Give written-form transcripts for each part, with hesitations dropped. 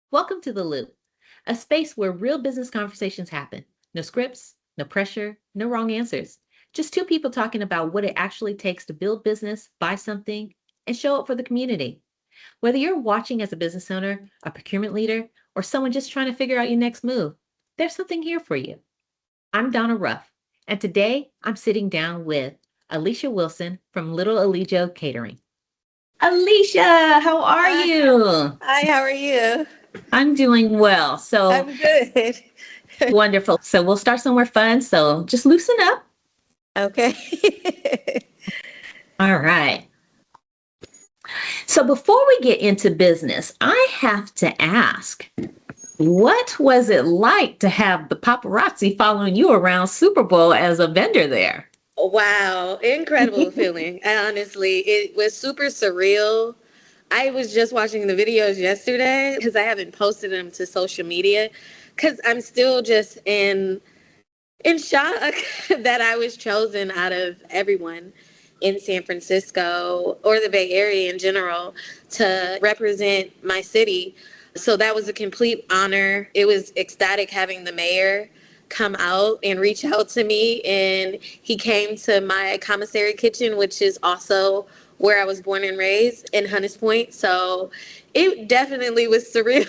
Welcome to The Loop, a space where real business conversations happen. No scripts, no pressure, no wrong answers. Just two people talking about what it actually takes to build business, buy something, and show up for the community. Whether you're watching as a business owner, a procurement leader, or someone just trying to figure out your next move, there's something here for you. I'm Donna Ruff, and today I'm sitting down with Alicia Wilson from Little Alijo Catering. Alicia, how are Hi, you? hi, how are you? I'm doing well. So I'm good. wonderful. So we'll start somewhere fun. So just loosen up. Okay. All right. So before we get into business, I have to ask, what was it like to have the paparazzi following you around Super Bowl as a vendor there? Wow, incredible feeling. Honestly, it was super surreal. I was just watching the videos yesterday because I haven't posted them to social media because I'm still just in shock that I was chosen out of everyone in San Francisco or the Bay Area in general to represent my city. So that was a complete honor. It was ecstatic having the mayor come out and reach out to me, and he came to my commissary kitchen, which is also where I was born and raised in Hunters Point. So it definitely was surreal.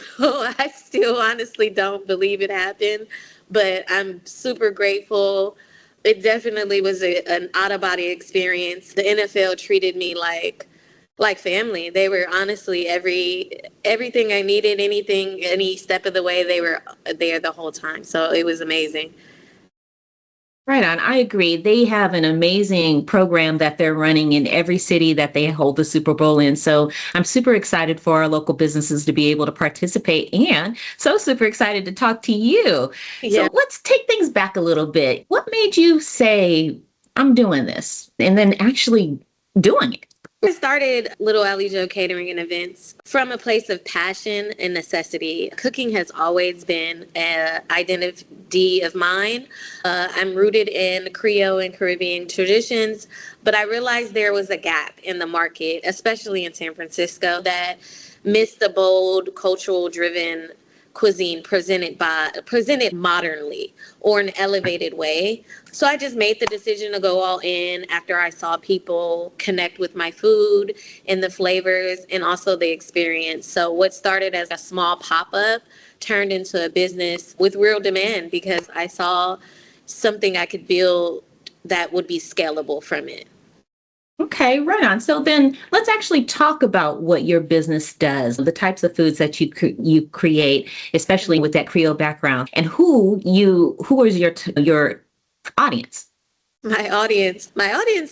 I still honestly don't believe it happened, but I'm super grateful. It definitely was an out of body experience. The NFL treated me like family. They were honestly everything I needed, anything, any step of the way. They were there the whole time. So it was amazing. Right on. I agree. They have an amazing program that they're running in every city that they hold the Super Bowl in. So I'm super excited for our local businesses to be able to participate and so super excited to talk to you. Yeah. So let's take things back a little bit. What made you say, I'm doing this and then actually doing it? I started Little Alley Joe Catering and Events from a place of passion and necessity. Cooking has always been an identity of mine. I'm rooted in Creole and Caribbean traditions, but I realized there was a gap in the market, especially in San Francisco, that missed the bold, cultural driven cuisine presented modernly or an elevated way. So I just made the decision to go all in after I saw people connect with my food and the flavors and also the experience. So what started as a small pop-up turned into a business with real demand because I saw something I could build that would be scalable from it. Okay, right on. So then let's actually talk about what your business does, the types of foods that you create, especially with that Creole background, and who is your audience? My audience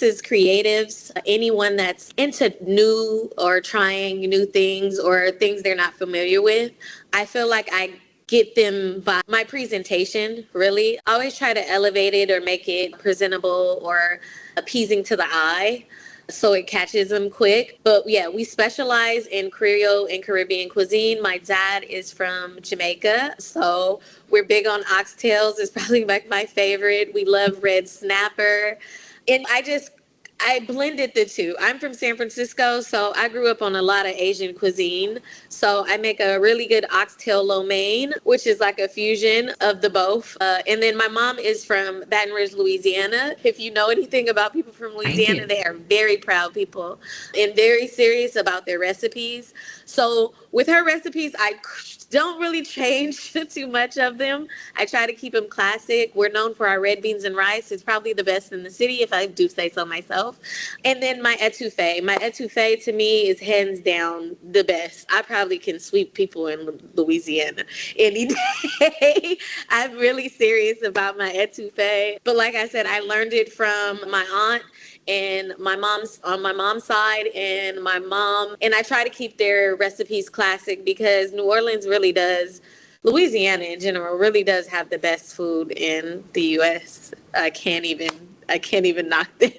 is creatives, anyone that's into new or trying new things or things they're not familiar with. I feel like I get them by my presentation, really. I always try to elevate it or make it presentable or appeasing to the eye so it catches them quick. But yeah, we specialize in Creole and Caribbean cuisine. My dad is from Jamaica, so we're big on oxtails. It's probably like my favorite. We love red snapper. And I blended the two. I'm from San Francisco, so I grew up on a lot of Asian cuisine. So I make a really good oxtail lo mein, which is like a fusion of the both. And then my mom is from Baton Rouge, Louisiana. If you know anything about people from I Louisiana, do. they are very proud people and very serious about their recipes. So with her recipes, I don't really change too much of them. I try to keep them classic. We're known for our red beans and rice. It's probably the best in the city, if I do say so myself. And then my etouffee. My etouffee to me is hands down the best. I probably can sweep people in Louisiana any day. I'm really serious about my etouffee. But like I said, I learned it from my aunt and my mom's side and my mom, and I try to keep their recipes classic because New Orleans really does, Louisiana in general really does have the best food in the US. I can't even I can't even knock them.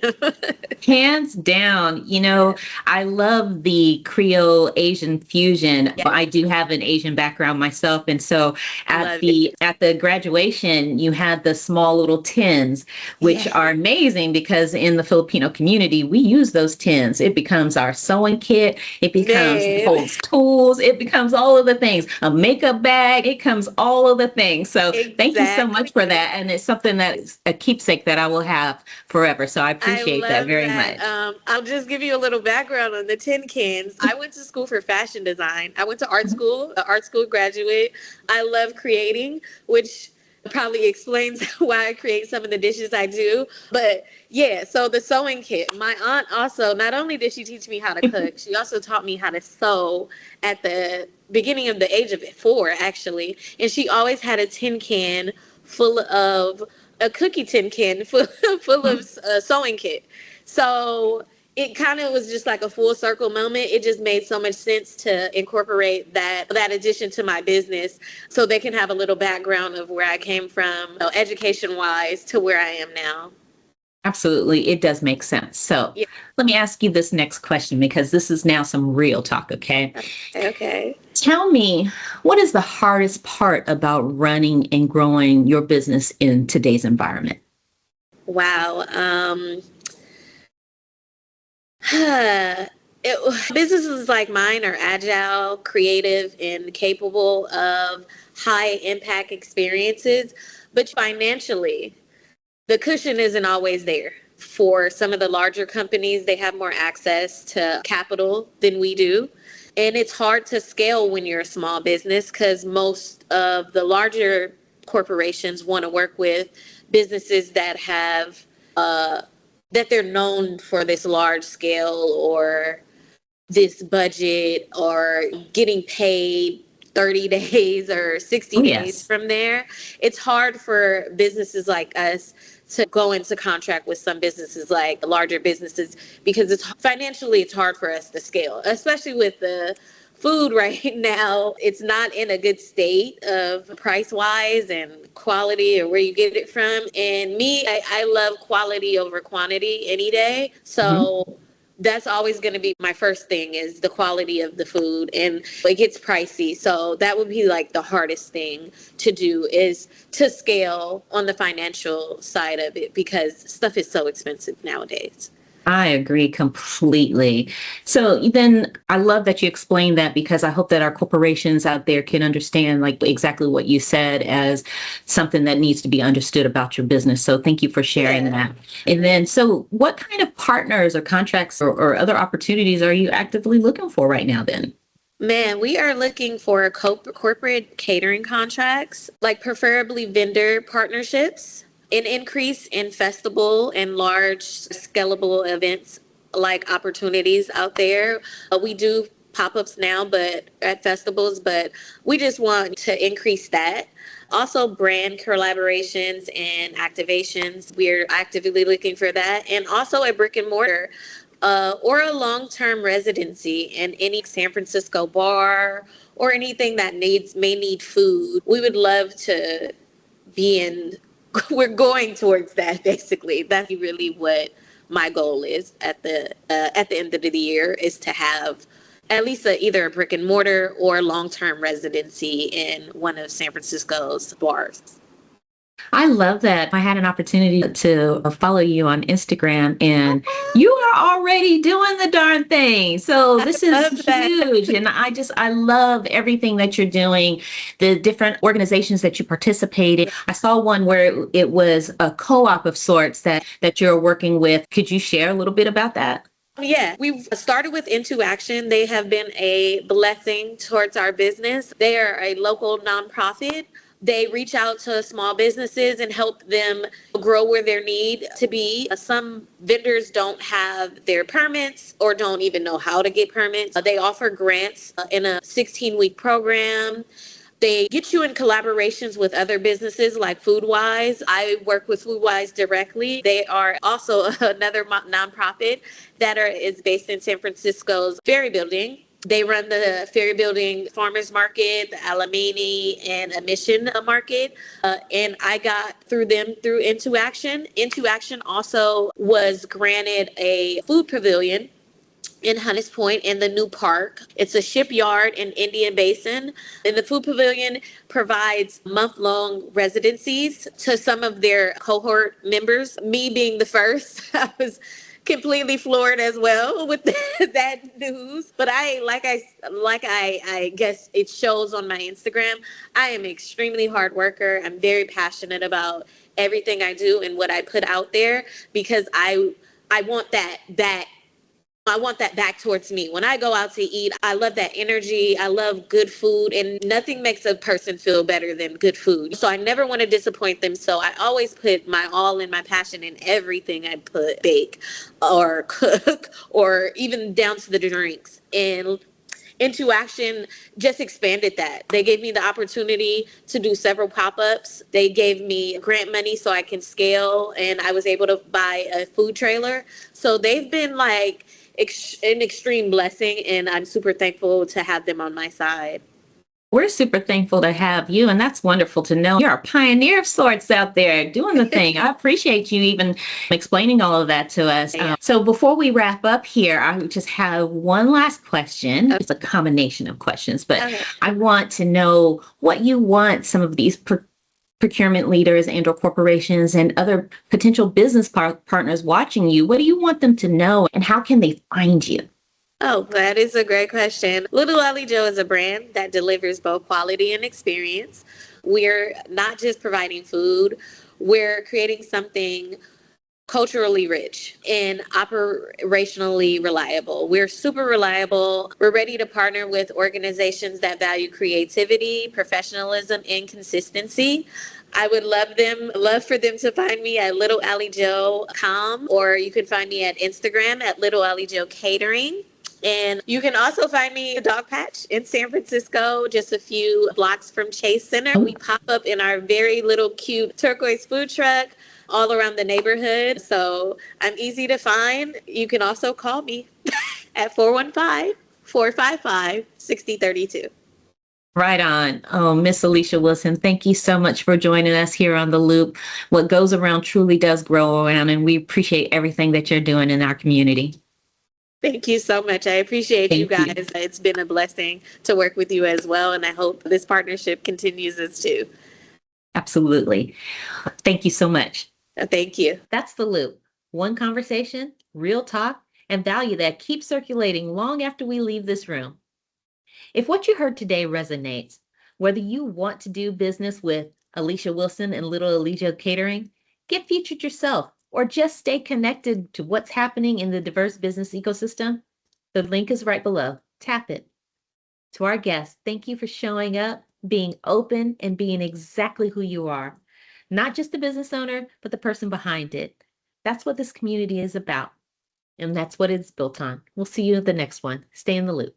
Hands down, Yeah, I love the Creole Asian fusion. I yes, do have an Asian background myself, and so at love it. the graduation, you had the small little tins, which Yes, are amazing because in the Filipino community, we use those tins. It becomes our sewing kit, it becomes man, holds tools, it becomes all of the things. A makeup bag, it comes all of the things. So thank you so much for exactly. that, and it's something that is a keepsake that I will have forever. So I I appreciate that love very that. much. I'll just give you a little background on the tin cans. I went to school for fashion design. I went to art school, an art school graduate. I love creating, which probably explains why I create some of the dishes I do. But yeah, so the sewing kit. My aunt also, not only did she teach me how to cook, she also taught me how to sew at the beginning of the age of 4, actually. And she always had a tin can full of a cookie tin can full of sewing kit. So it kind of was just like a full circle moment. It just made so much sense to incorporate that addition to my business, so they can have a little background of where I came from, education wise, to where I am now. Absolutely, it does make sense. So Yeah. let me ask you this next question because this is now some real talk, okay? Okay. Tell me, what is the hardest part about running and growing your business in today's environment? Wow. Businesses like mine are agile, creative, and capable of high impact experiences, but financially, the cushion isn't always there. For some of the larger companies, they have more access to capital than we do. And it's hard to scale when you're a small business because most of the larger corporations want to work with businesses that have that they're known for this large scale or this budget or getting paid 30 days or 60 Oh, days yes. from there. It's hard for businesses like us to go into contract with some businesses like larger businesses because it's financially it's hard for us to scale, especially with the food right now. It's not in a good state of price wise and quality or where you get it from. And me, I love quality over quantity any day. Mhm. So that's always going to be my first thing is the quality of the food, and it gets pricey, so that would be like the hardest thing to do is to scale on the financial side of it because stuff is so expensive nowadays. I agree completely. So then I love that you explained that because I hope that our corporations out there can understand like exactly what you said as something that needs to be understood about your business. So thank you for sharing Yeah. that. And then, so what kind of partners or contracts or other opportunities are you actively looking for right now then? Man, we are looking for corporate catering contracts, like preferably vendor partnerships, an increase in festival and large scalable events like opportunities out there. We do pop-ups now, but at festivals, but we just want to increase that. Also, brand collaborations and activations. We're actively looking for that. And also a brick and mortar or a long-term residency in any San Francisco bar or anything that may need food. We would love to be in. We're going towards that basically. That's really what my goal is at the end of the year is to have at least either a brick and mortar or long-term residency in one of San Francisco's bars. I love that. I had an opportunity to follow you on Instagram and you are already doing the darn thing. So I this is love that. huge. And I love everything that you're doing, the different organizations that you participate in. I saw one where it was a co-op of sorts that you're working with. Could you share a little bit about that? Yeah, we've started with Into Action. They have been a blessing towards our business. They are a local nonprofit. They reach out to small businesses and help them grow where their need to be. Some vendors don't have their permits or don't even know how to get permits. They offer grants in a 16-week program. They get you in collaborations with other businesses like Foodwise. I work with Foodwise directly. They are also another nonprofit that is based in San Francisco's Ferry Building. They run the Ferry Building Farmers Market, the Alamany, and a Mission Market. And I got through them through Into Action. Into Action also was granted a food pavilion in Hunters Point in the new park. It's a shipyard in Indian Basin. And the food pavilion provides month-long residencies to some of their cohort members. Me being the first, I was completely floored as well with that news. But I guess it shows on my Instagram. I am an extremely hard worker. I'm very passionate about everything I do and what I put out there because I want that back towards me. When I go out to eat, I love that energy. I love good food, and nothing makes a person feel better than good food. So I never want to disappoint them. So I always put my all in my passion in everything I put, bake or cook, or even down to the drinks. And Into Action just expanded that. They gave me the opportunity to do several pop-ups. They gave me grant money so I can scale, and I was able to buy a food trailer. So they've been like an extreme blessing, and I'm super thankful to have them on my side. We're super thankful to have you, and that's wonderful to know. You're a pioneer of sorts out there doing the thing. I appreciate you even explaining all of that to us. Yeah. So before we wrap up here, I just have one last question. It's a combination of questions, but Okay. I want to know what you want some of these procurement leaders and or corporations and other potential business partners watching you. What do you want them to know, and how can they find you? Oh, that is a great question. Little Ellie Joe is a brand that delivers both quality and experience. We're not just providing food, we're creating something culturally rich and operationally reliable. We're super reliable. We're ready to partner with organizations that value creativity, professionalism, and consistency. I would love for them to find me at littlealleyjoe.com, or you can find me at Instagram at littlealleyjoe.catering. And you can also find me at Dog Patch in San Francisco, just a few blocks from Chase Center. We pop up in our very little cute turquoise food truck all around the neighborhood. So I'm easy to find. You can also call me at 415-455-6032. Right on. Oh, Miss Alisha Wilson, thank you so much for joining us here on The Loop. What goes around truly does grow around, and we appreciate everything that you're doing in our community. Thank you so much. I appreciate you Thank guys. you. It's been a blessing to work with you as well, and I hope this partnership continues as too. Absolutely. Thank you so much. Thank you. That's The Loop. One conversation, real talk, and value that keeps circulating long after we leave this room. If what you heard today resonates, whether you want to do business with Alisha Wilson and Little Elijah Catering, get featured yourself, or just stay connected to what's happening in the diverse business ecosystem, the link is right below. Tap it. To our guests, thank you for showing up, being open, and being exactly who you are. Not just the business owner, but the person behind it. That's what this community is about, and that's what it's built on. We'll see you at the next one. Stay in the loop.